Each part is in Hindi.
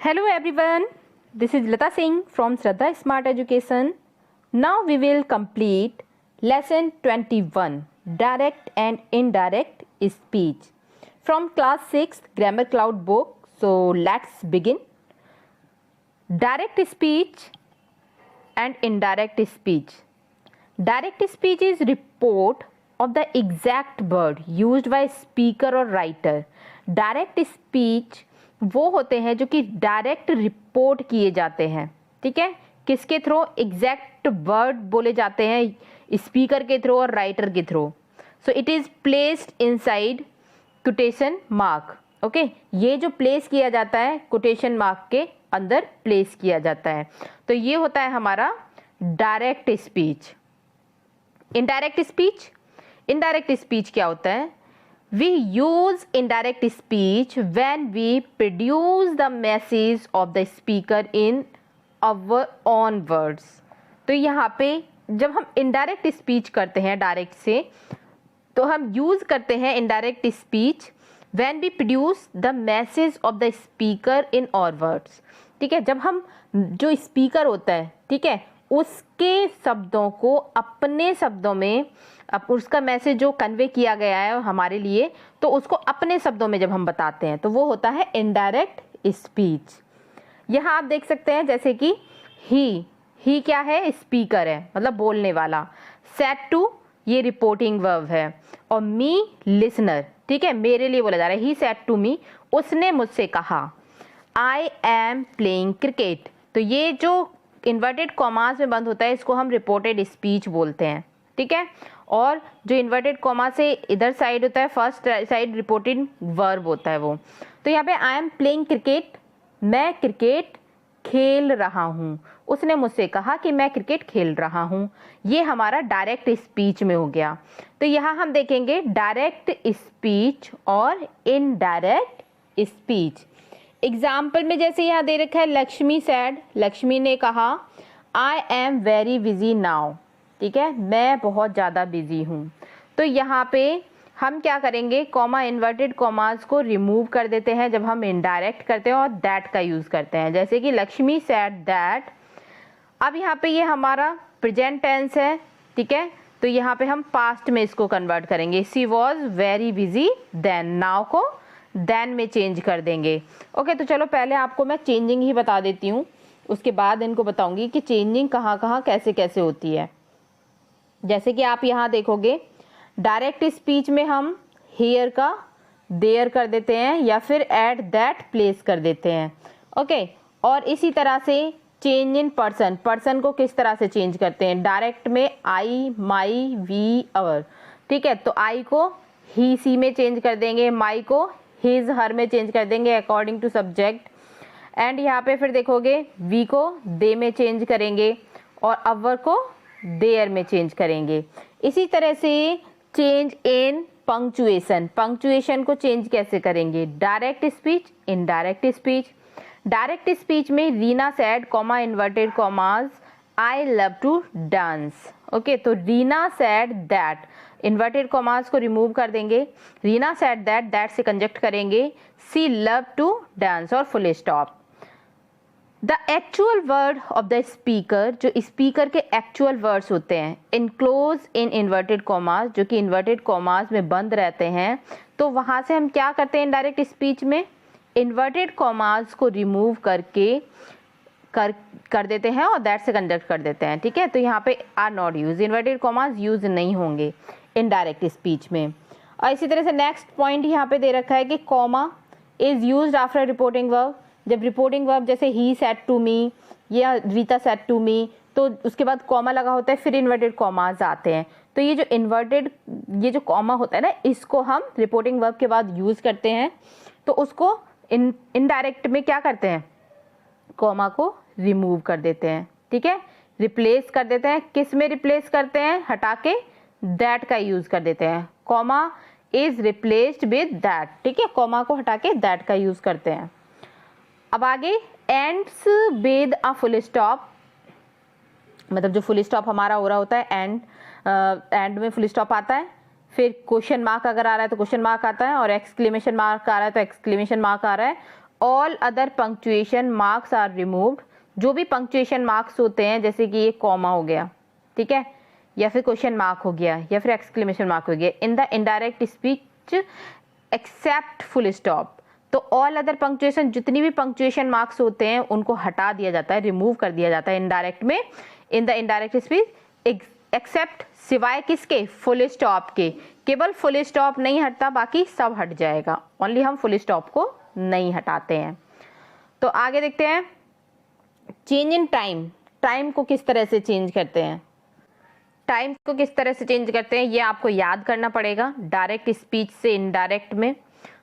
Hello everyone, this is Lata Singh from Shraddha Smart Education. Now we will complete lesson 21, direct and indirect speech from class 6 grammar cloud book. So let's begin. Direct speech and indirect speech. Direct speech is report of the exact word used by speaker or writer. Direct speech वो होते हैं जो कि डायरेक्ट रिपोर्ट किए जाते हैं, ठीक है, किसके थ्रू? एग्जैक्ट वर्ड बोले जाते हैं स्पीकर के थ्रू और राइटर के through. So it is placed inside quotation mark. Okay, ये जो प्लेस किया जाता है कोटेशन मार्क के अंदर प्लेस किया जाता है. तो ये होता है हमारा direct speech. Indirect speech, indirect speech क्या होता है? We use indirect speech when we produce the message of the speaker in our own words. तो यहाँ पे जब हम indirect speech करते हैं डायरेक्ट से, तो हम यूज़ करते हैं indirect speech when we produce the message of the speaker in our words. ठीक है, जब हम जो स्पीकर होता है, ठीक है, उसके शब्दों को अपने शब्दों में, अब उसका मैसेज जो कन्वे किया गया है हमारे लिए, तो उसको अपने शब्दों में जब हम बताते हैं तो वो होता है इनडायरेक्ट स्पीच. यहाँ आप देख सकते हैं जैसे कि ही क्या है? स्पीकर है, मतलब बोलने वाला. सेड टू ये रिपोर्टिंग वर्ब है, और मी लिसनर, ठीक है, मेरे लिए बोला जा रहा है. ही सेड टू मी, उसने मुझसे कहा. आई एम प्लेइंग क्रिकेट, तो ये जो इन्वर्टेड कॉमास में बंद होता है इसको हम रिपोर्टेड स्पीच बोलते हैं, ठीक है. और जो इन्वर्टेड कॉमा से इधर साइड होता है, फर्स्ट साइड रिपोर्टेड वर्ब होता है वो. तो यहाँ पे आई एम प्लेइंग क्रिकेट, मैं क्रिकेट खेल रहा हूँ. उसने मुझसे कहा कि मैं क्रिकेट खेल रहा हूँ. ये हमारा डायरेक्ट स्पीच में हो गया. तो यहाँ हम देखेंगे डायरेक्ट स्पीच और इनडायरेक्ट स्पीच. एग्जाम्पल में जैसे यहाँ दे रखा है लक्ष्मी सैड, लक्ष्मी ने कहा आई एम वेरी बिजी नाउ, ठीक है, मैं बहुत ज़्यादा बिजी हूँ. तो यहाँ पे हम क्या करेंगे? कॉमा इन्वर्टेड कॉमास को रिमूव कर देते हैं जब हम इनडायरेक्ट करते हैं और दैट का यूज़ करते हैं. जैसे कि लक्ष्मी सैड दैट. अब यहाँ पे ये हमारा प्रेजेंट टेंस है, ठीक है, तो यहाँ पे हम पास्ट में इसको कन्वर्ट करेंगे. She was very busy then, now को देन में चेंज कर देंगे. ओके, तो चलो पहले आपको मैं चेंजिंग ही बता देती हूँ, उसके बाद इनको बताऊँगी कि चेंजिंग कहाँ कहाँ कैसे कैसे होती है. जैसे कि आप यहाँ देखोगे डायरेक्ट स्पीच में हम हेयर का देयर कर देते हैं या फिर एट दैट प्लेस कर देते हैं. ओके, और इसी तरह से चेंज इन पर्सन, पर्सन को किस तरह से चेंज करते हैं? डायरेक्ट में आई, माई, वी, अवर, ठीक है, तो आई को ही सी में चेंज कर देंगे, माई को हिज हर में चेंज कर देंगे अकॉर्डिंग टू सब्जेक्ट. एंड यहाँ पे फिर देखोगे वी को दे में चेंज करेंगे और अवर को देयर में चेंज करेंगे. इसी तरह से चेंज इन पंक्चुएशन, पंक्चुएशन को चेंज कैसे करेंगे? Direct speech, indirect speech. Direct speech में Reena said comma inverted commas I love to dance. Okay, तो Reena said that, inverted commas को रिमूव कर देंगे. रीना सैड दैट, दैट से कंजक्ट करेंगे सी लव टू डांस और full stop. The actual word of the speaker, जो स्पीकर के एक्चुअल वर्ड्स होते हैं, इनक्लोज इन इन्वर्टेड कॉमास, जो कि इन्वर्टेड कॉमास में बंद रहते हैं, तो वहाँ से हम क्या करते हैं डायरेक्ट स्पीच में? इन्वर्टेड कॉमास को रिमूव करके कर देते हैं और दैट से कंडक्ट कर देते हैं, ठीक है. तो यहाँ पे are not use, inverted commas use नहीं होंगे इनडायरेक्ट स्पीच में. और इसी तरह से नेक्स्ट पॉइंट यहाँ पे दे रखा है कि comma is used after reporting verb. जब रिपोर्टिंग वर्ब जैसे ही सेड टू मी या रीता सेड टू मी, तो उसके बाद कॉमा लगा होता है, फिर इन्वर्टेड कॉमास आते हैं. तो ये जो इन्वर्टेड, ये जो कॉमा होता है ना, इसको हम रिपोर्टिंग वर्ब के बाद यूज़ करते हैं. तो उसको इनडायरेक्ट में क्या करते हैं? कॉमा को रिमूव कर देते हैं, ठीक है, रिप्लेस कर देते हैं. किस में रिप्लेस करते हैं? हटा के दैट का यूज़ कर देते हैं. Comma is replaced with that, ठीक है, कॉमा को हटा के दैट का यूज़ करते हैं. अब आगे ends with a full stop, मतलब जो फुल स्टॉप हमारा हो रहा होता है एंड में फुल स्टॉप आता है. फिर क्वेश्चन मार्क अगर आ रहा है तो क्वेश्चन मार्क आता है, और एक्सक्लेमेशन मार्क आ रहा है तो एक्सक्लेमेशन मार्क आ रहा है, all other punctuation marks are removed. जो भी पंक्चुएशन मार्क्स होते हैं, जैसे कि ये कॉमा हो गया, ठीक है, या फिर क्वेश्चन मार्क हो गया, या फिर एक्सक्लेमेशन मार्क हो गया, in the indirect speech except full stop. तो ऑल अदर पंक्चुएशन, जितनी भी पंक्चुएशन मार्क्स होते हैं उनको हटा दिया जाता है, रिमूव कर दिया जाता है इनडायरेक्ट में, in the indirect speech, except सिवाय किसके, फुल स्टॉप के। केवल फुल स्टॉप नहीं हटता, बाकी सब हट जाएगा, ओनली हम फुल स्टॉप को नहीं हटाते हैं। तो आगे देखते हैं, चेंज इन टाइम। टाइम को किस तरह से चेंज करते हैं, टाइम को किस तरह से चेंज करते हैं ये आपको याद करना पड़ेगा। डायरेक्ट स्पीच से इनडायरेक्ट में,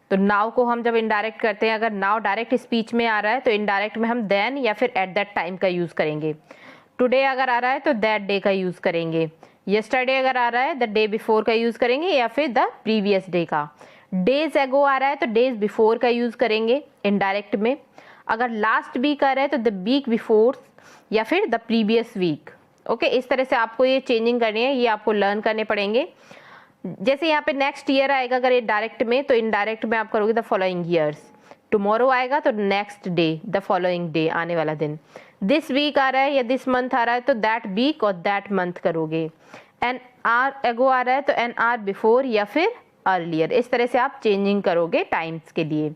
तो नाउ को हम जब इनडायरेक्ट करते हैं, अगर नाउ डायरेक्ट स्पीच में आ रहा है तो इनडायरेक्ट में हम देन या फिर एट दैट टाइम का यूज़ करेंगे। टुडे अगर आ रहा है तो दैट डे का यूज़ करेंगे। यस्टरडे अगर आ रहा है द डे बिफोर का यूज़ करेंगे, या फिर द प्रीवियस डे का। डेज एगो आ रहा है तो डेज बिफोर का यूज़ करेंगे इनडायरेक्ट में। अगर लास्ट वीक आ रहा है तो द वीक बिफोर या फिर द प्रीवियस वीक। ओके, इस तरह से आपको ये चेंजिंग करनी है, ये आपको लर्न करने पड़ेंगे। जैसे यहाँ पे नेक्स्ट ईयर आएगा अगर ये डायरेक्ट में, तो इनडायरेक्ट में आप करोगे द फॉलोइंग ईयर्स। टुमारो आएगा तो next day, the following day, आने वाला दिन। दिस वीक आ रहा है या दिस मंथ आ रहा है तो दैट वीक और दैट मंथ करोगे। एन आर एगो आ रहा है तो एन आर बिफोर या फिर अर्लियर। इस तरह से आप चेंजिंग करोगे टाइम्स के लिए।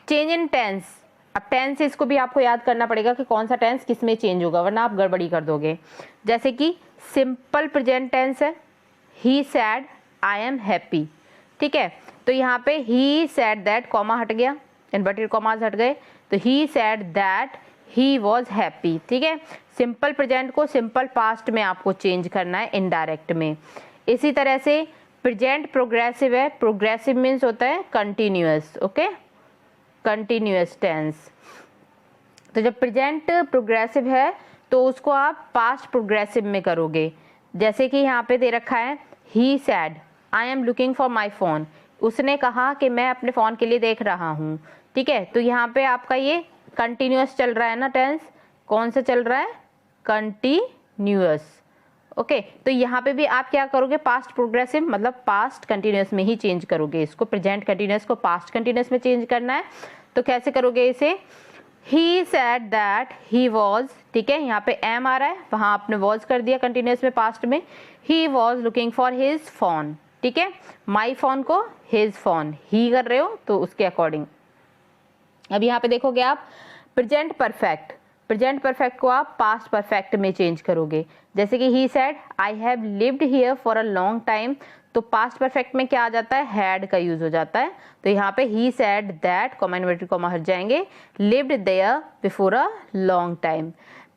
चेंज इन टेंस, अब टेंस इसको भी आपको याद करना पड़ेगा कि कौन सा टेंस किस में चेंज होगा, वरना आप गड़बड़ी कर दोगे। जैसे कि सिंपल प्रेजेंट टेंस है, he said I am happy, ठीक है, तो यहाँ पे ही सैड दैट कॉमा हट गया, इन्वर्टेड कॉमास हट गए, तो he said that he was happy, ठीक है। सिंपल प्रेजेंट को सिंपल पास्ट में आपको चेंज करना है इनडायरेक्ट में। इसी तरह से प्रेजेंट प्रोग्रेसिव है, प्रोग्रेसिव मीन्स होता है कंटिन्यूअस, ओके, कंटिन्यूअस टेंस। तो जब प्रेजेंट प्रोग्रेसिव है तो उसको आप पास्ट प्रोग्रेसिव में करोगे। जैसे कि यहाँ पे दे रखा है he said I am looking for my phone, उसने कहा कि मैं अपने फ़ोन के लिए देख रहा हूँ, ठीक है। तो यहाँ पे आपका ये कंटिन्यूअस चल रहा है ना टेंस, कौन सा चल रहा है, कंटिन्यूअस, ओके। तो यहाँ पे भी आप क्या करोगे, पास्ट प्रोग्रेसिव मतलब पास्ट कंटिन्यूअस में ही चेंज करोगे इसको। प्रेजेंट कंटिन्यूअस को पास्ट कंटिन्यूअस में चेंज करना है, तो कैसे करोगे इसे, ही सैड दैट ही वॉज, ठीक है, यहाँ पे एम आ रहा है, वहाँ आपने वॉज कर दिया कंटिन्यूअस में पास्ट में। He was looking for his phone, ठीक है, माई फोन को हिज फोन, ही कर रहे हो तो उसके अकॉर्डिंग। अब यहाँ पे देखोगे आप प्रेजेंट परफेक्ट, प्रेजेंट परफेक्ट को आप पास्ट परफेक्ट में चेंज करोगे। जैसे कि he said I have lived here for a long time, तो पास्ट परफेक्ट में क्या आ जाता है, हैड का यूज हो जाता है। तो यहाँ पे he said that comma inverted comma हट जाएंगे, lived there before a long time.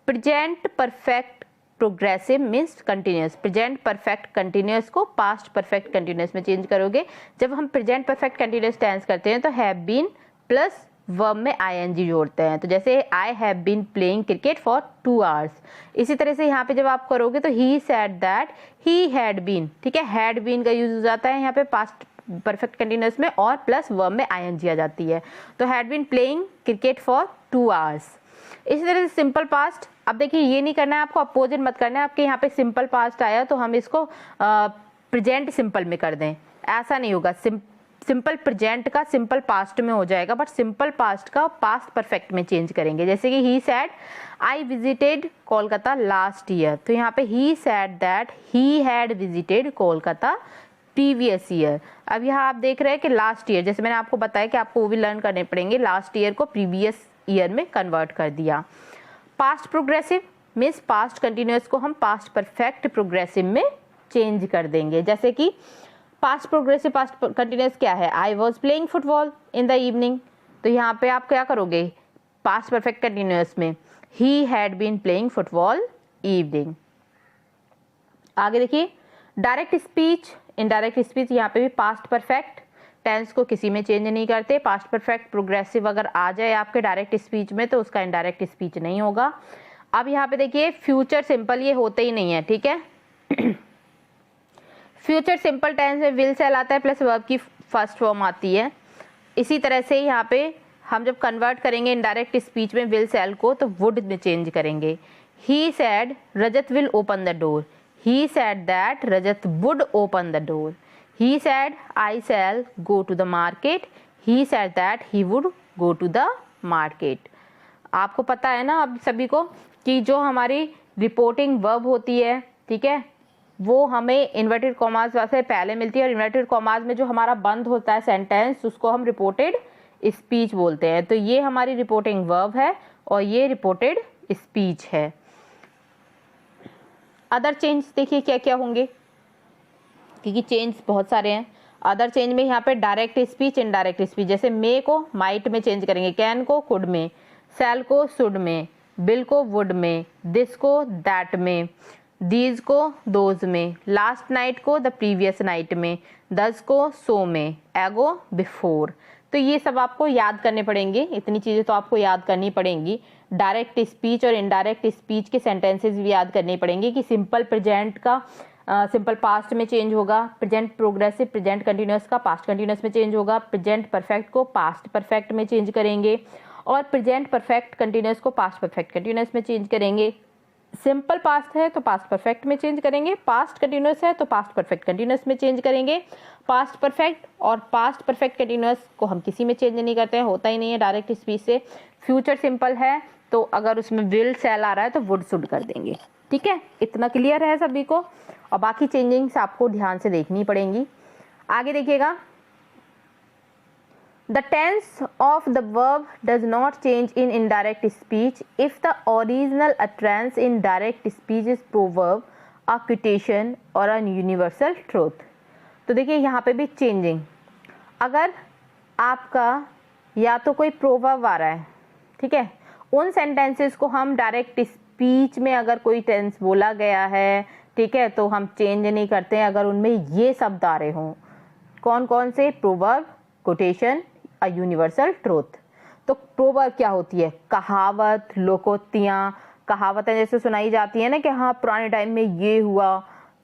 Present perfect progressive means continuous, present perfect continuous को पास्ट परफेक्ट कंटिन्यूअस में चेंज करोगे। जब हम प्रेजेंट परफेक्ट कंटिन्यूअस टेंस करते हैं तो हैव बीन प्लस वर्ब में आईएनजी जोड़ते हैं। तो जैसे I have been playing cricket for 2 hours, इसी तरह से यहाँ पे जब आप करोगे तो he said that he had been, ठीक है, हैड बीन का यूज हो जाता है यहाँ पे पास्ट परफेक्ट कंटिन्यूअस में, और प्लस वर्ब में आईएनजी आ जाती है। तो had been playing cricket for 2 hours. इसी तरह से सिंपल पास्ट, अब देखिए ये नहीं करना है आपको, अपोजिट मत करना है। आपके यहाँ पे सिंपल पास्ट आया तो हम इसको प्रेजेंट सिंपल में कर दें, ऐसा नहीं होगा। सिंपल प्रेजेंट का सिंपल पास्ट में हो जाएगा, बट सिंपल पास्ट का पास्ट परफेक्ट में चेंज करेंगे। जैसे कि he said I visited Kolkata last year, तो यहाँ पे he said that he had visited Kolkata previous year. अब यहाँ आप देख रहे हैं कि लास्ट ईयर, जैसे मैंने आपको बताया कि आपको वो भी लर्न करने पड़ेंगे, लास्ट ईयर को प्रीवियस ईयर में कन्वर्ट कर दिया। Past progressive means past continuous को हम पास्ट परफेक्ट प्रोग्रेसिव में चेंज कर देंगे। जैसे कि पास्ट प्रोग्रेसिव पास्ट कंटिन्यूअस क्या है, I was playing football in the evening, तो यहाँ पे आप क्या करोगे, पास्ट परफेक्ट कंटिन्यूअस में he had been playing football evening. आगे देखिए डायरेक्ट स्पीच, इनडायरेक्ट स्पीच, यहाँ पे भी पास्ट परफेक्ट टेंस को किसी में चेंज नहीं करते। पास्ट परफेक्ट प्रोग्रेसिव अगर आ जाए आपके डायरेक्ट स्पीच में तो उसका इनडायरेक्ट स्पीच नहीं होगा। अब यहाँ पे देखिए फ्यूचर सिंपल ये होते ही नहीं है, ठीक है। फ्यूचर सिंपल टेंस में विल सेल आता है प्लस वर्ब की फर्स्ट फॉर्म आती है। इसी तरह से यहाँ पे हम जब कन्वर्ट करेंगे इनडायरेक्ट स्पीच में विल सेल को तो वुड में चेंज करेंगे। He said Rajat will open the door, he said that Rajat would open the door. He said I shall go to the market, he said that he would go to the market. आपको पता है ना अब सभी को कि जो हमारी रिपोर्टिंग वर्ब होती है, ठीक है, वो हमें इन्वर्टेड कॉमास से पहले मिलती है, और इन्वर्टेड कॉमास में जो हमारा बंद होता है सेंटेंस उसको हम रिपोर्टेड स्पीच बोलते हैं। तो ये हमारी रिपोर्टिंग वर्ब है और ये रिपोर्टेड स्पीच है। अदर चेंज देखिए क्या क्या होंगे, क्योंकि चेंज बहुत सारे हैं। अदर चेंज में यहाँ पे डायरेक्ट स्पीच, इनडायरेक्ट स्पीच, जैसे मे को माइट में चेंज करेंगे, कैन को कुड में, सेल को शुड में, बिल को वुड में, दिस को दैट में, दीज को दोज में, लास्ट नाइट को द प्रीवियस नाइट में, दस को सो में, एगो बिफोर। तो ये सब आपको याद करने पड़ेंगे, इतनी चीज़ें तो आपको याद करनी पड़ेंगी। डायरेक्ट स्पीच और इनडायरेक्ट स्पीच के सेंटेंसेस भी याद करने पड़ेंगे कि सिंपल प्रेजेंट का सिंपल पास्ट में चेंज होगा, प्रेजेंट प्रोग्रेसिव प्रेजेंट कंटिन्यूस का पास्ट कंटिन्यूस में चेंज होगा, प्रेजेंट परफेक्ट को पास्ट परफेक्ट में चेंज करेंगे, और प्रेजेंट परफेक्ट कंटिन्यूस को पास्ट परफेक्ट कंटिन्यूस में चेंज करेंगे। सिंपल पास्ट है तो पास्ट परफेक्ट में चेंज करेंगे, पास्ट कंटिन्यूस है तो पास्ट परफेक्ट कंटिन्यूस में चेंज करेंगे। पास्ट परफेक्ट और पास्ट परफेक्ट कंटिन्यूस को हम किसी में चेंज नहीं करते हैं, होता ही नहीं है डायरेक्ट स्पीच से। फ्यूचर सिंपल है तो अगर उसमें विल सेल आ रहा है तो वुड शुड कर देंगे। ठीक है, इतना क्लियर है सभी को, और बाकी चेंजिंग्स आपको ध्यान से देखनी पड़ेंगी। आगे देखिएगा, The tense of the verb does not change in indirect speech if the original utterance in direct speech is proverb, a quotation or a universal truth। तो देखिए यहाँ पे भी चेंजिंग, अगर आपका या तो कोई प्रोवर्ब आ रहा है, ठीक है, उन सेंटेंसेस को हम डायरेक्ट स्पीच में अगर कोई टेंस बोला गया है, ठीक है, तो हम चेंज नहीं करते हैं अगर उनमें ये शब्द आ रहे हों। कौन कौन से? Proverb, quotation, a universal truth. तो प्रोवर्ब क्या होती है? कहावत, लोकोक्तियाँ। कहावतें जैसे सुनाई जाती है ना कि हाँ पुराने टाइम में ये हुआ,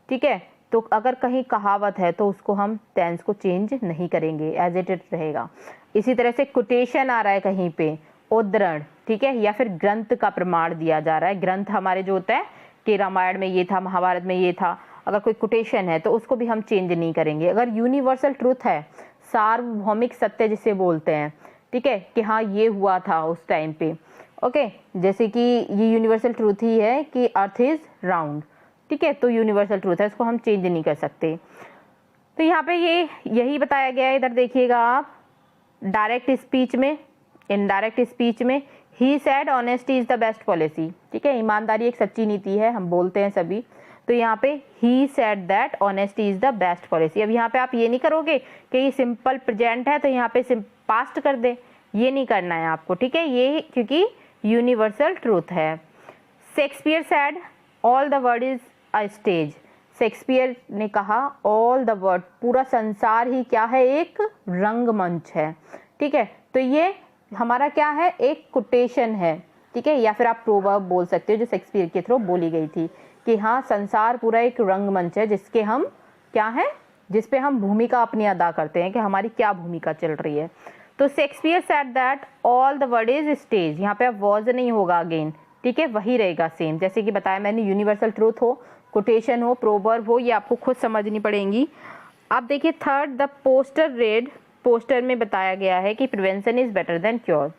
ठीक है, तो अगर कहीं कहावत है तो उसको हम टेंस को चेंज नहीं करेंगे, एज इट रहेगा। इसी तरह से कोटेशन आ रहा है कहीं पे, उद्धरण, ठीक है, या फिर ग्रंथ का प्रमाण दिया जा रहा है। ग्रंथ हमारे जो होता है कि रामायण में ये था, महाभारत में ये था, अगर कोई कोटेशन है तो उसको भी हम चेंज नहीं करेंगे। अगर यूनिवर्सल ट्रूथ है, सार्वभौमिक सत्य जिसे बोलते हैं, ठीक है, कि हाँ ये हुआ था उस टाइम पे, ओके, जैसे कि ये यूनिवर्सल ट्रूथ ही है कि अर्थ इज राउंड, ठीक है, तो यूनिवर्सल ट्रूथ है, इसको हम चेंज नहीं कर सकते। तो यहाँ पे ये यही बताया गया है। इधर देखिएगा आप, डायरेक्ट स्पीच में, इनडायरेक्ट स्पीच में, he said honesty is the best policy, ठीक है, ईमानदारी एक सच्ची नीति है, हम बोलते हैं सभी। तो यहाँ पे he said that honesty is the best policy. अब यहाँ पे आप ये नहीं करोगे कि ये सिंपल प्रेजेंट है तो यहाँ पे पास्ट कर दे, ये नहीं करना है आपको, ठीक है, ये क्योंकि यूनिवर्सल ट्रूथ है। Shakespeare said all the world is a stage. Shakespeare ने कहा ऑल द वर्ल्ड, पूरा संसार ही क्या है? एक रंगमंच है, ठीक है। तो ये हमारा क्या है? एक कोटेशन है, ठीक है, या फिर आप प्रोवर्ब बोल सकते हो जो शेक्सपियर के थ्रू बोली गई थी कि हाँ संसार पूरा एक रंगमंच है जिसके हम क्या है, जिस पे हम भूमिका अपनी अदा करते हैं कि हमारी क्या भूमिका चल रही है। तो Shakespeare said that all the world is stage, यहाँ पे अब वॉज नहीं होगा अगेन, ठीक है, वही रहेगा सेम, जैसे कि बताया मैंने, यूनिवर्सल ट्रूथ हो, कोटेशन हो, प्रोवर्ब हो, ये आपको खुद समझनी पड़ेंगी। अब देखिए third, the poster red, poster में बताया गया है कि prevention is better than cure,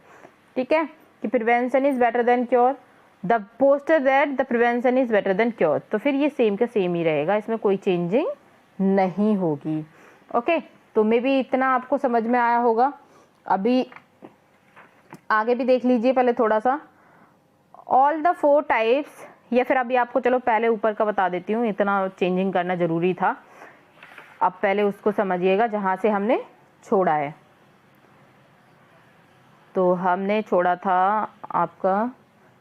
ठीक है, कि prevention is better than cure. The poster that the prevention is better than cure, तो फिर ये सेम का सेम ही रहेगा, इसमें कोई चेंजिंग नहीं होगी। ओके, तो मे भी इतना आपको समझ में आया होगा। अभी आगे भी देख लीजिए पहले थोड़ा सा, ऑल द 4 टाइप्स, या फिर अभी आपको चलो पहले ऊपर का बता देती हूँ, इतना चेंजिंग करना ज़रूरी था। अब पहले उसको समझिएगा जहाँ से हमने छोड़ा है। तो हमने छोड़ा था आपका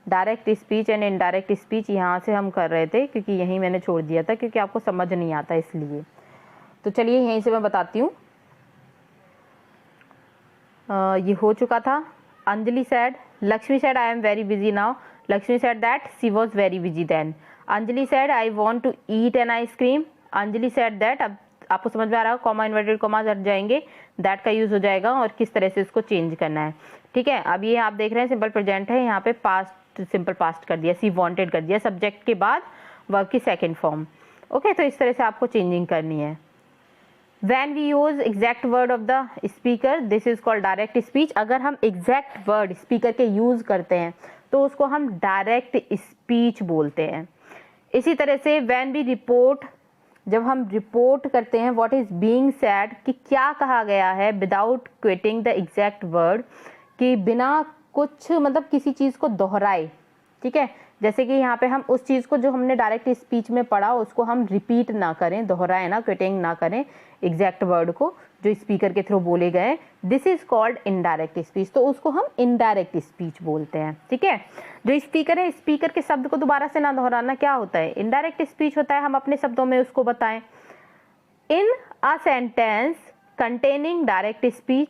direct speech and indirect speech, यहाँ से हम कर रहे थे क्योंकि यहीं मैंने छोड़ दिया था क्योंकि आपको समझ नहीं आता इसलिए। तो चलिए यहीं से मैं बताती हूँ। ये हो चुका था। Anjali said, Lakshmi said I am very busy now. Lakshmi said that she was very busy then. Anjali said I want to eat an ice cream. Anjali said that, अब आपको समझ में आ रहा है, कॉमा इन्वर्टेड कॉमा हट जाएंगे, दैट का यूज़ हो जाएगा और किस तरह से इसको चेंज करना है, ठीक है। अब ये आप देख रहे हैं सिंपल प्रेजेंट है, यहाँ पे पास्ट सिंपल पास्ट कर दिया, सी वांटेड कर दिया, सब्जेक्ट के बाद वर्ब की सेकंड फॉर्म। ओके, तो इस तरह से आपको चेंजिंग करनी है। When we use exact word of the speaker, this is called direct speech. अगर हम exact word speaker के use करते हैं तो उसको हम direct speech बोलते हैं. इसी तरह से when we report, जब हम रिपोर्ट करते हैं what is being said, कि क्या कहा गया है without quoting the exact word, कि बिना कुछ मतलब किसी चीज़ को दोहराए. ठीक है, जैसे कि यहाँ पे हम उस चीज़ को जो हमने डायरेक्ट स्पीच में पढ़ा उसको हम रिपीट ना करें, दोहराएं ना, क्विटिंग ना करें एग्जैक्ट वर्ड को जो स्पीकर के थ्रू बोले गए. This is called indirect speech. तो उसको हम इनडायरेक्ट स्पीच बोलते हैं. ठीक है, जो स्पीकर है, स्पीकर के शब्द को दोबारा से ना दोहराना क्या होता है, इनडायरेक्ट स्पीच होता है. हम अपने शब्दों में उसको बताएं. In a sentence containing direct speech.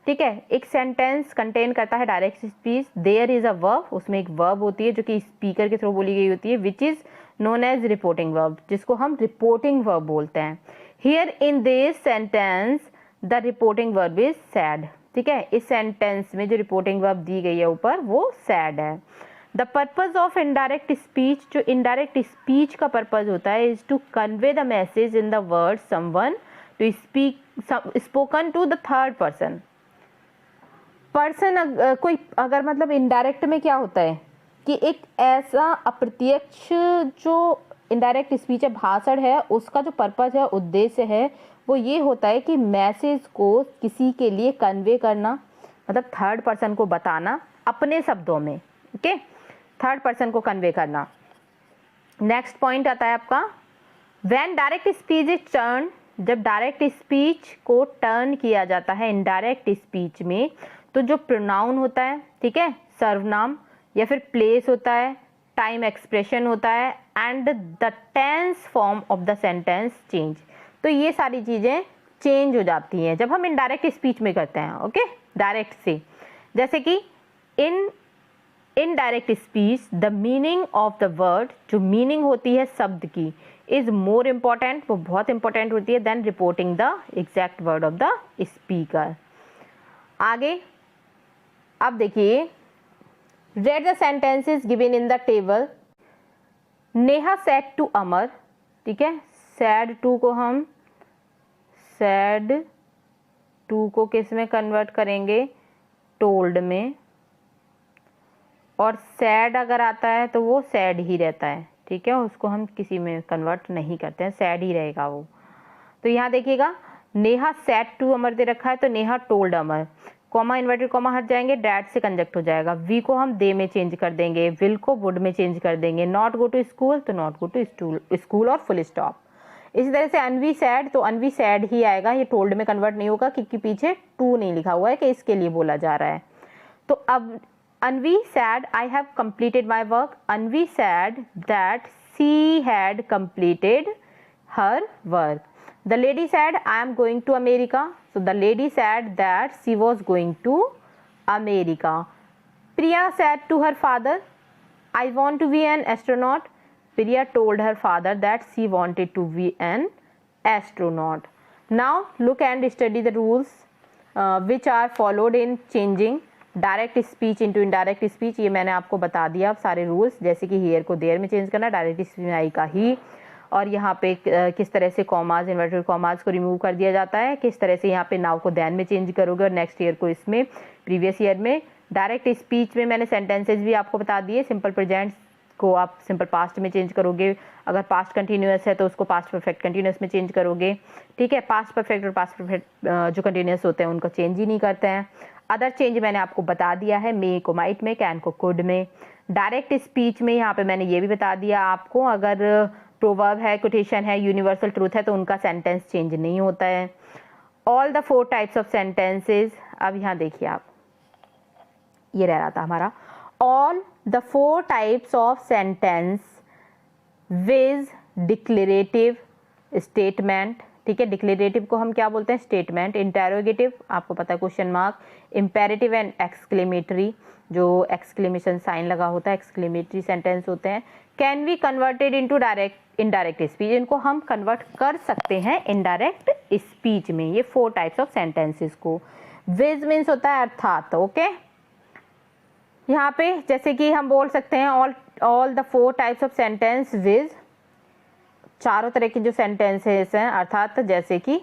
ठीक है, एक सेंटेंस कंटेन करता है direct speech. There is a verb, उसमें एक वर्ब होती है जो कि स्पीकर के थ्रू बोली गई होती है, which is known as reporting verb, जिसको हम रिपोर्टिंग वर्ब बोलते हैं. Here in this sentence the reporting verb is said. ठीक है, इस सेंटेंस में जो रिपोर्टिंग वर्ब दी गई है ऊपर वो सैड है. The purpose of indirect speech, जो इनडायरेक्ट स्पीच का पर्पज होता है, is to convey the message in the word someone to speak spoken to the third person. कोई अगर मतलब इनडायरेक्ट में क्या होता है कि एक ऐसा अप्रत्यक्ष जो इनडायरेक्ट स्पीच है, भाषण है, उसका जो पर्पस है, उद्देश्य है, वो ये होता है कि मैसेज को किसी के लिए कन्वे करना, मतलब थर्ड पर्सन को बताना अपने शब्दों में. ओके, थर्ड पर्सन को कन्वे करना. नेक्स्ट पॉइंट आता है आपका when direct speech is turn. जब डायरेक्ट स्पीच को टर्न किया जाता है इनडायरेक्ट स्पीच में, तो जो प्रोनाउन होता है, ठीक है, सर्वनाम या फिर प्लेस होता है, टाइम एक्सप्रेशन होता है, and the tense form of the sentence change. तो ये सारी चीज़ें चेंज हो जाती हैं जब हम इनडायरेक्ट स्पीच में करते हैं. ओके, डायरेक्ट से, जैसे कि in indirect speech the meaning of the word, जो मीनिंग होती है शब्द की, इज मोर इम्पॉर्टेंट, वो बहुत इंपॉर्टेंट होती है, then reporting the exact word of the speaker. आगे अब देखिए, read the sentences given in the table. Neha said to अमर. ठीक है, said to को हम said to को किस में कन्वर्ट करेंगे, told में, और sad अगर आता है तो वो sad ही रहता है. ठीक है, उसको हम किसी में कन्वर्ट नहीं करते हैं, sad ही रहेगा वो. तो यहाँ देखिएगा, नेहा said to अमर दे रखा है, तो नेहा told अमर, कॉमा इन्वर्टेड कॉमा हट जाएंगे, डैट से कंजक्ट हो जाएगा. वी को हम दे में चेंज कर देंगे, विल को वुड में चेंज कर देंगे. नॉट गो टू स्कूल तो नॉट गो टू स्कूल और फुल स्टॉप. इसी तरह से अनवी सैड तो अनवी सैड ही आएगा, ये टोल्ड में कन्वर्ट नहीं होगा क्योंकि पीछे टू नहीं लिखा हुआ है कि इसके लिए बोला जा रहा है. तो अब Anvi said I have completed my work. Anvi said that she had completed her work. The lady said, I am going to America. So the lady said that she was going to America. Priya said to her father, I want to be an astronaut. Priya told her father that she wanted to be an astronaut. Now look and study the rules which are followed in changing direct speech into indirect speech. ये मैंने आपको बता दिया अब सारे रूल्स, जैसे कि हेयर को देयर में चेंज करना, डायरेक्ट स्पीच में आई का ही, और यहाँ पे किस तरह से कॉमाज, इन्वर्टेड कॉमाज को रिमूव कर दिया जाता है, किस तरह से यहाँ पे नाउ को देन में चेंज करोगे और नेक्स्ट ईयर को इसमें, प्रीवियस ईयर में. डायरेक्ट स्पीच में मैंने सेंटेंसेज भी आपको बता दिए. सिंपल प्रेजेंट को आप सिंपल पास्ट में चेंज करोगे, अगर पास्ट कंटिन्यूअस है तो उसको पास्ट परफेक्ट कंटिन्यूअस में चेंज करोगे. ठीक है, पास्ट परफेक्ट और पास्ट परफेक्ट जो कंटिन्यूअस होते हैं उनका चेंज ही नहीं करते हैं. अदर चेंज मैंने आपको बता दिया है, मे को माइट में, कैन को कुड में. डायरेक्ट स्पीच में यहाँ पे मैंने ये भी बता दिया आपको, अगर प्रोवर्ब है, कोटेशन है, यूनिवर्सल ट्रूथ है तो उनका सेंटेंस चेंज नहीं होता है. All the 4 types of sentences. अब यहाँ देखिए आप, ये रह रहा था हमारा all the 4 types of sentence viz declarative statement. ठीक है, डिक्लेरेटिव को हम क्या बोलते हैं, स्टेटमेंट. इंटेरोगेटिव आपको पता है, question mark. Imperative and exclamatory, जो एक्सक्लेमेशन साइन लगा होता है, एक्सक्लेमेटरी सेंटेंस होते हैं. Can be converted into direct indirect speech, इनको हम कन्वर्ट कर सकते हैं इनडायरेक्ट स्पीच में, ये 4 टाइप्स ऑफ सेंटेंसेस को. विज मीन्स होता है अर्थात. ओके, यहाँ पे जैसे कि हम बोल सकते हैं all the 4 types of sentence viz, चारों तरह के जो सेंटेंसेस हैं अर्थात, जैसे कि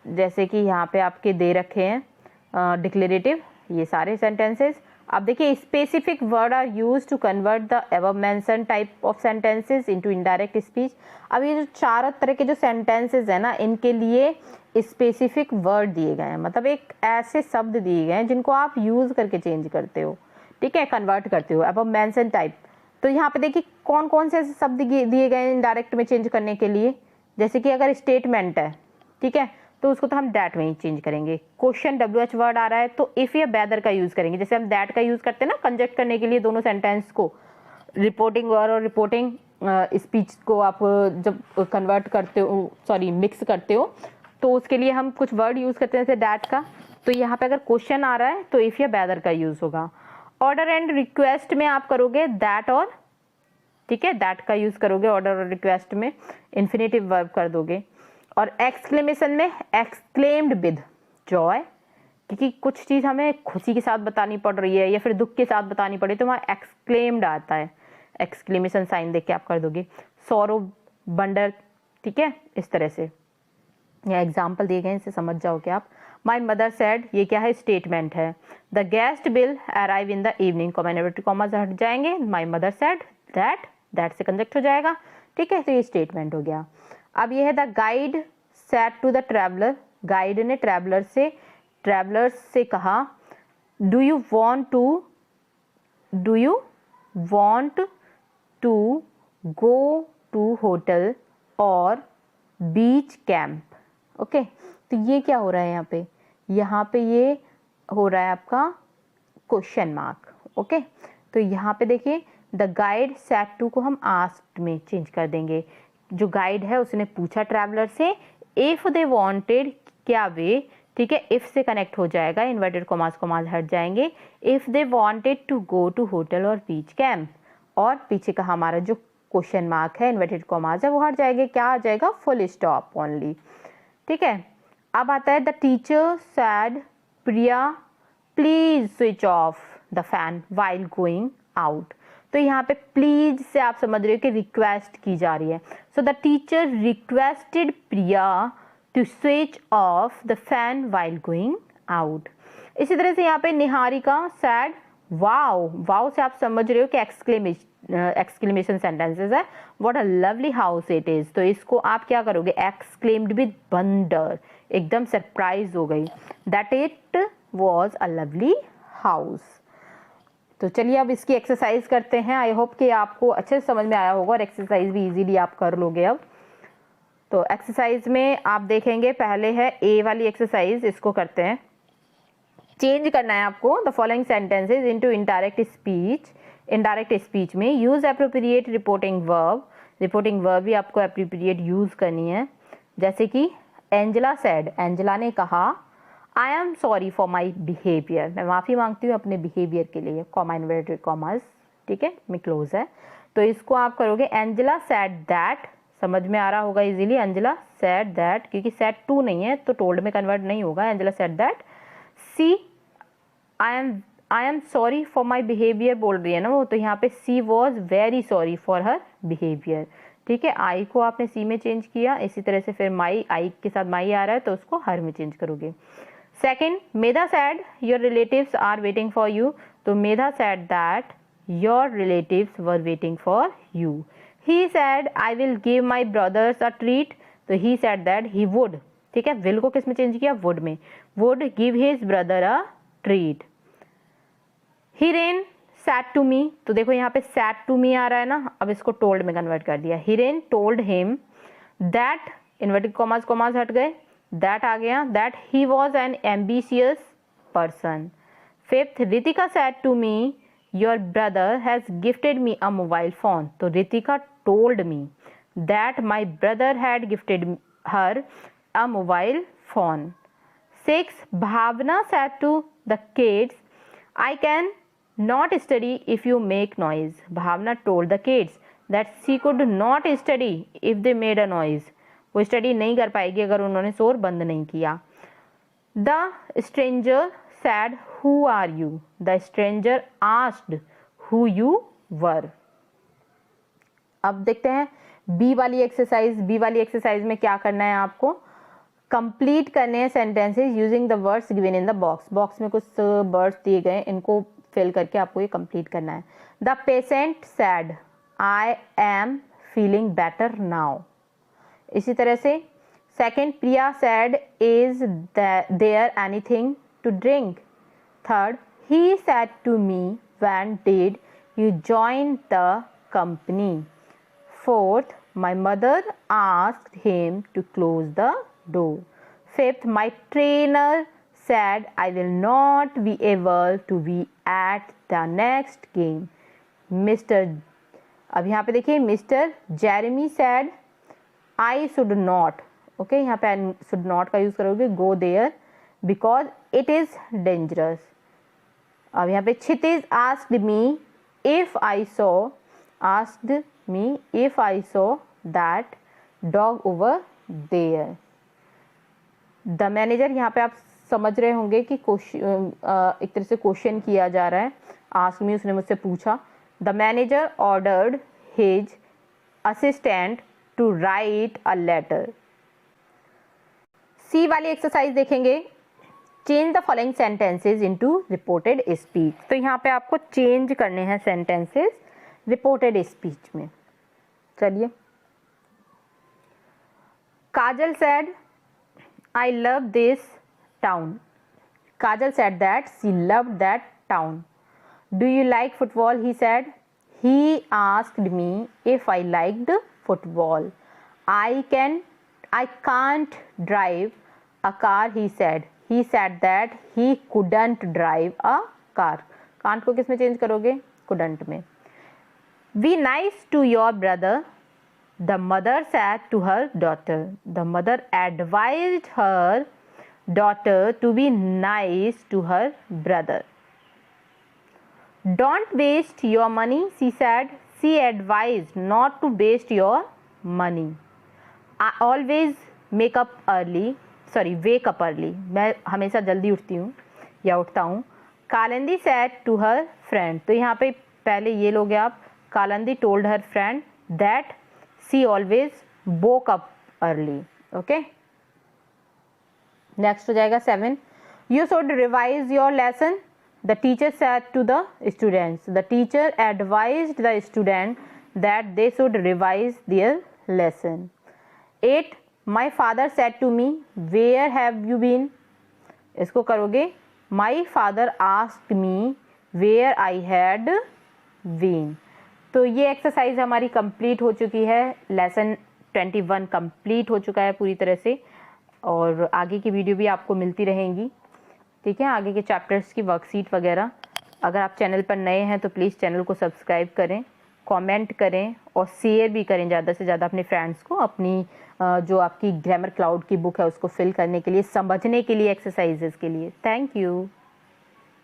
जैसे कि यहाँ पे आपके दे रखे हैं डिक्लेरेटिव, ये सारे सेंटेंसेस। अब देखिए specific word are use to convert the above mention type of sentences into indirect speech. अब ये जो चारों तरह के जो सेंटेंसेस है ना, इनके लिए स्पेसिफिक वर्ड दिए गए हैं, मतलब एक ऐसे शब्द दिए गए हैं जिनको आप यूज करके चेंज करते हो, ठीक है, कन्वर्ट करते हो एबव मेंशन टाइप। तो यहाँ पे देखिए कौन कौन से ऐसे शब्द दिए गए हैं इनडायरेक्ट में चेंज करने के लिए। जैसे कि अगर स्टेटमेंट है, ठीक है, तो उसको तो हम दैट में ही चेंज करेंगे। क्वेश्चन WH वर्ड आ रहा है तो इफ या वेदर का यूज करेंगे। जैसे हम दैट का यूज करते हैं ना कंजक्ट करने के लिए दोनों सेंटेंस को, रिपोर्टिंग वर्ड और रिपोर्टिंग स्पीच को आप जब कन्वर्ट करते हो, सॉरी मिक्स करते हो, तो उसके लिए हम कुछ वर्ड यूज करते हैं जैसे दैट का। तो यहाँ पे अगर क्वेश्चन आ रहा है तो इफ या वेदर का यूज होगा। ऑर्डर एंड रिक्वेस्ट में आप करोगे दैट और, ठीक है, दैट का यूज करोगे। ऑर्डर और रिक्वेस्ट में इन्फिनेटिव वर्ब कर दोगे। और एक्सक्लेमेशन में एक्सक्लेम्ड विद जॉय, क्योंकि कुछ चीज़ हमें खुशी के साथ बतानी पड़ रही है या फिर दुख के साथ बतानी पड़ी तो वहाँ एक्सक्लेम्ड आता है, एक्सक्लेमेशन साइन देख के आप कर दोगे। सॉरो, बंडर, ठीक है, इस तरह से या एग्जाम्पल दिए गए, इसे समझ जाओगे आप। माई मदर सेड, ये क्या है, स्टेटमेंट है। The guest will arrive in the evening, comma inverted commas हट जाएंगे। My mother said that, that से कंजक्ट हो जाएगा, ठीक है, तो ये स्टेटमेंट हो गया। अब ये है the guide said to the traveller, guide ने ट्रैवलर्स से कहा, do you want to go to hotel और बीच कैंप। ओके, तो ये क्या हो रहा है यहाँ पे ये हो रहा है आपका क्वेश्चन मार्क। ओके, तो यहाँ पे देखिए द गाइड सेड टू को हम आस्क्ड में चेंज कर देंगे। जो गाइड है उसने पूछा ट्रैवलर से, इफ दे वांटेड, क्या वे, ठीक है, इफ से कनेक्ट हो जाएगा, इन्वर्टेड कॉमास हट जाएंगे। If they wanted to go to hotel और बीच कैंप, और पीछे का हमारा जो क्वेश्चन मार्क है इन्वर्टेड कॉमास है वो हट जाएंगे, क्या आ जाएगा, फुल स्टॉप ओनली, ठीक है। अब आता है the teacher sad Priya please switch off the fan while going out. तो यहाँ पे प्लीज से आप समझ रहे हो कि रिक्वेस्ट की जा रही है। So the teacher requested Priya to switch off the fan while going out. इसी तरह से यहाँ पे निहारिका सैड वाओ, वाओ से आप समझ रहे हो कि एक्सक्लेमेशन सेंटेंसेस है, what a lovely house it is. तो इसको आप क्या करोगे, एक्सक्लेम्ड विद वंडर, एकदम सरप्राइज हो गई, that it was a lovely house. तो चलिए अब इसकी एक्सरसाइज करते हैं। आई होप कि आपको अच्छे से समझ में आया होगा और एक्सरसाइज भी इजीली आप कर लोगे अब। तो एक्सरसाइज में आप देखेंगे पहले है ए वाली एक्सरसाइज, इसको करते हैं। चेंज करना है आपको the following sentences into indirect speech. Indirect speech में use appropriate reporting verb, reporting verb भी आपको एप्रोप्रिएट यूज करनी है। जैसे कि एंजेला सेड, एंजेला ने कहा, आई am sorry for my behaviour, मैं माफ़ी मांगती हूँ अपने बिहेवियर के लिए, कॉमा इन्वर्टेड कॉमास, ठीक है, में क्लोज है। तो इसको आप करोगे एंजेला सेड दैट, समझ में आ रहा होगा इजीली, एंजेला सेड दैट, क्योंकि सेड टू नहीं है तो टोल्ड में कन्वर्ट नहीं होगा। Angela said that she I am sorry for my behaviour बोल रही है ना वो, तो यहाँ पे she was very sorry for her behaviour, ठीक है। आई को आपने सी में चेंज किया, इसी तरह से फिर माई, आई के साथ माई आ रहा है तो उसको हर में चेंज करोगे। Second, Medha said your relatives are waiting for you, तो Medha said that your relatives were waiting for you. He said I will give my brothers a treat, तो he said that he would, ठीक है, विल को किस में चेंज किया, वुड में, would give his brother a treat. Hiren said to me, तो देखो यहाँ पे सैड टू मी आ रहा है ना, अब इसको टोल्ड में कन्वर्ट कर दिया। Hiren told him that, inverted commas हट गए, दैट आ गया, that he was an ambitious person. Fifth, Ritika said to me your brother has gifted me a mobile phone, तो Ritika told me that my brother had gifted her a mobile phone. Six, Bhavna said to the kids I can not study if you make noise. Bhavna told the kids that she could not study if they made a noise. वो स्टडी नहीं कर पाएगी अगर उन्होंने शोर बंद नहीं किया। The stranger said, "Who are you?" The stranger asked who you were. अब देखते हैं बी वाली एक्सरसाइज। बी वाली एक्सरसाइज में क्या करना है आपको, कंप्लीट करने हैं sentences using the words given in the box. Box में कुछ वर्ड्स दिए गए, इनको फिल करके आपको ये कंप्लीट करना है। The patient said I am feeling better now. इसी तरह से second, Priya said is there anything to drink. Third, he said to me when did you join the company. Fourth, my mother asked him to close the door. Fifth, my trainer said I will not be able to be at the next game. Mr. अब यहाँ पे देखिए, mister Jeremy said I should not, okay, यहाँ पे शुड नॉट का यूज़ करोगे, go there because it is dangerous. अब यहाँ पे Kshitij asked me if I saw, asked me if I saw that dog over there. The manager, यहाँ पे आप समझ रहे होंगे कि एक तरह से क्वेश्चन किया जा रहा है। आस्क मी, उसने मुझसे पूछा। The manager ordered his assistant to write a letter. सी वाली एक्सरसाइज देखेंगे, change the following sentences into reported speech. तो यहाँ पे आपको चेंज करने हैं सेंटेंसेज रिपोर्टेड स्पीच में। चलिए, Kajal said I love this town. Kajal said that she loved that town. Do you like football? He said he asked me if I liked football. I can't drive a car, he said that he couldn't drive a car. Can't को किस में चेंज करोगे? couldn't में। Be nice to your brother, the mother said to her daughter. The mother advised her daughter to be nice to her brother. Don't waste your money, she said. She advised not to waste your money. I always wake up early. मैं हमेशा जल्दी उठती हूँ या उठता हूँ। Kalindi said to her friend. तो यहाँ पे पहले ये लोगे आप, Kalindi told her friend that she always woke up early. Okay? Next हो जाएगा 7. You should revise your lesson. The teacher said to the students. The teacher advised the student that they should revise their lesson. 8. My father said to me, where have you been? इसको करोगे, My father asked me where I had been. तो ये एक्सरसाइज हमारी कंप्लीट हो चुकी है। लेसन 21 कंप्लीट हो चुका है पूरी तरह से, और आगे की वीडियो भी आपको मिलती रहेंगी। ठीक है, आगे के चैप्टर्स की वर्कशीट वगैरह। अगर आप चैनल पर नए हैं तो प्लीज़ चैनल को सब्सक्राइब करें, कमेंट करें और शेयर भी करें ज़्यादा से ज़्यादा अपने फ्रेंड्स को, अपनी जो आपकी ग्रामर क्लाउड की बुक है उसको फिल करने के लिए, समझने के लिए, एक्सरसाइजेस के लिए। Thank you.